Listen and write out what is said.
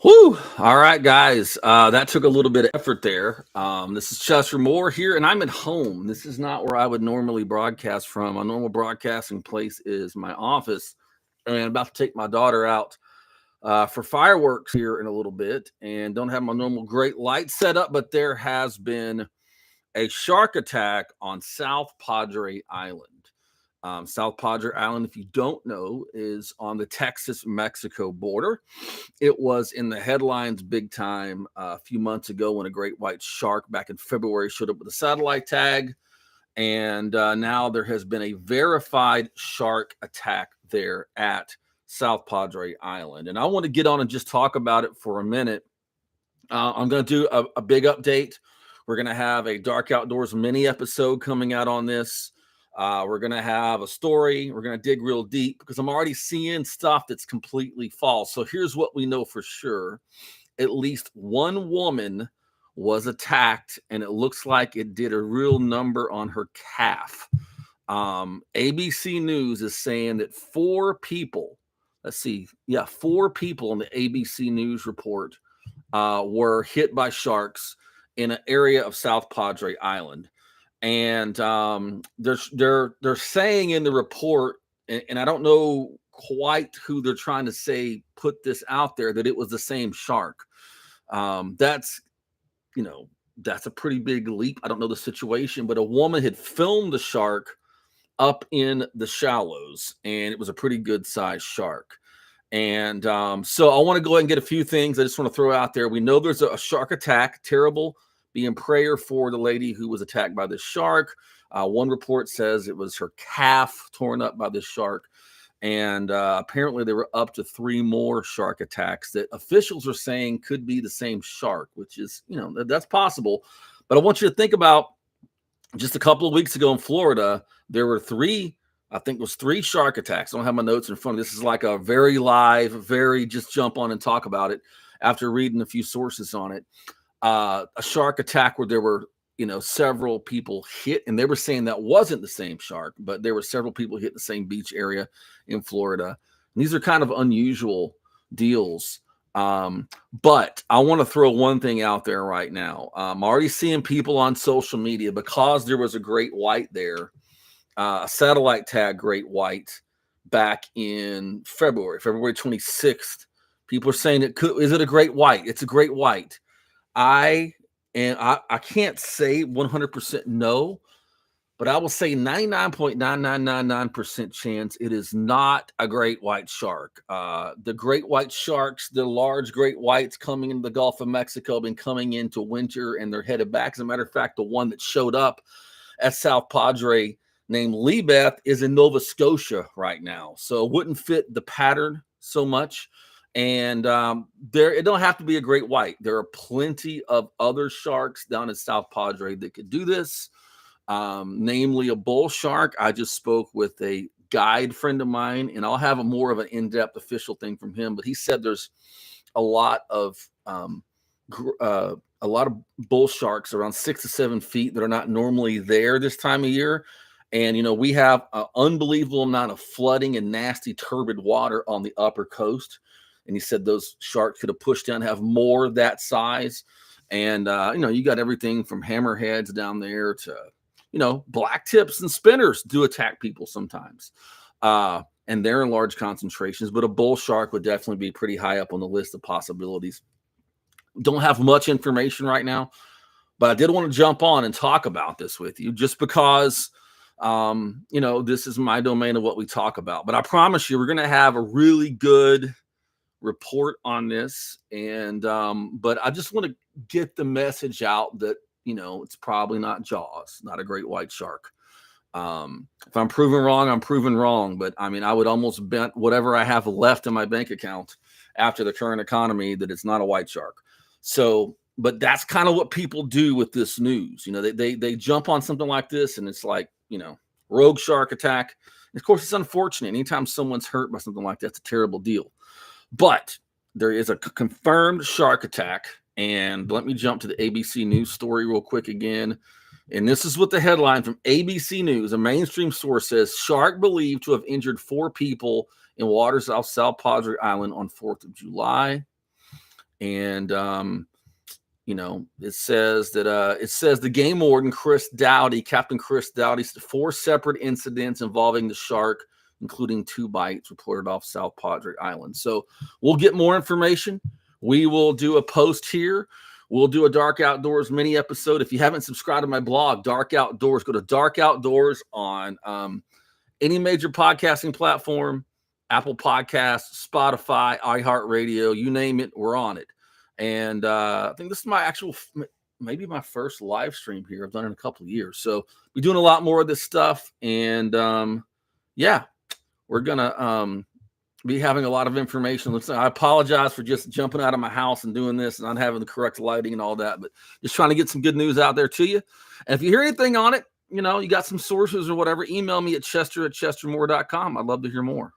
Whew. All right, guys. That took a little bit of effort there. This is Chester Moore here, and I'm at home. This is not where I would normally broadcast from. My normal broadcasting place is my office, and I'm about to take my daughter out for fireworks here in a little bit, and don't have my normal great light set up, but there has been a shark attack on South Padre Island. South Padre Island, if you don't know, is on the Texas-Mexico border. It was in the headlines big time a few months ago when a great white shark back in February showed up with a satellite tag. And now there has been a verified shark attack there at South Padre Island. And I want to get on and just talk about it for a minute. I'm going to do a big update. We're going to have a Dark Outdoors mini episode coming out on this. We're going to have a story. We're going to dig real deep because I'm already seeing stuff that's completely false. So here's what we know for sure. At least one woman was attacked, and it looks like it did a real number on her calf. ABC News is saying that four people in the ABC News report were hit by sharks in an area of South Padre Island. And they're saying in the report, and I don't know quite who they're trying to say put this out there, that it was the same shark. That's a pretty big leap. I don't know the situation, but a woman had filmed the shark up in the shallows, and it was a pretty good sized shark. And so I want to go ahead and get a few things I just want to throw out there. We know there's a shark attack, terrible. Be in prayer for the lady who was attacked by this shark. One report says it was her calf torn up by this shark. And apparently there were up to 3 more shark attacks that officials are saying could be the same shark, which is, that's possible. But I want you to think about just a couple of weeks ago in Florida, there were 3 shark attacks. I don't have my notes in front of me. This is like a very live, very just jump on and talk about it after reading a few sources on it. A shark attack where there were, several people hit, and they were saying that wasn't the same shark, but there were several people hit the same beach area in Florida. And these are kind of unusual deals. But I want to throw one thing out there right now. I'm already seeing people on social media, because there was a great white there, a satellite tag great white back in February 26th. People are saying is it a great white? It's a great white. I can't say 100% no, but I will say 99.9999% chance it is not a great white shark. The great white sharks, the large great whites coming into the Gulf of Mexico, have been coming into winter, and they're headed back. As a matter of fact, the one that showed up at South Padre named Lebeth is in Nova Scotia right now. So it wouldn't fit the pattern so much. And it don't have to be a great white. There are plenty of other sharks down in South Padre that could do this, namely a bull shark. I just spoke with a guide friend of mine, and I'll have more of an in-depth official thing from him. But he said there's a lot of bull sharks around 6 to 7 feet that are not normally there this time of year. And, we have an unbelievable amount of flooding and nasty turbid water on the upper coast. And he said those sharks could have pushed down, have more of that size. And, you got everything from hammerheads down there to, black tips and spinners do attack people sometimes. And they're in large concentrations. But a bull shark would definitely be pretty high up on the list of possibilities. Don't have much information right now, but I did want to jump on and talk about this with you just because, this is my domain of what we talk about. But I promise you, we're going to have a really good report on this, and but I just want to get the message out that it's probably not Jaws, not a great white shark. If I'm proven wrong, I'm proven wrong, but I would almost bet whatever I have left in my bank account after the current economy that it's not a white shark. So, but that's kind of what people do with this news. They jump on something like this, and it's like, rogue shark attack. And of course, it's unfortunate. Anytime someone's hurt by something like that, it's a terrible deal. But there is a confirmed shark attack. And let me jump to the ABC News story real quick again. And this is what the headline from ABC News, a mainstream source, says: shark believed to have injured 4 people in waters off South Padre Island on 4th of July. And it says that the game warden Captain Chris Dowdy, said 4 separate incidents involving the shark, including 2 bites, reported off South Padre Island. So we'll get more information. We will do a post here. We'll do a Dark Outdoors mini episode. If you haven't subscribed to my blog, Dark Outdoors, go to Dark Outdoors on any major podcasting platform, Apple Podcasts, Spotify, iHeartRadio, you name it, we're on it. And I think this is maybe my first live stream here. I've done it in a couple of years. So we're doing a lot more of this stuff. And we're going to be having a lot of information. I apologize for just jumping out of my house and doing this and not having the correct lighting and all that, but just trying to get some good news out there to you. And if you hear anything on it, you got some sources or whatever, email me at chester@chestermore.com. I'd love to hear more.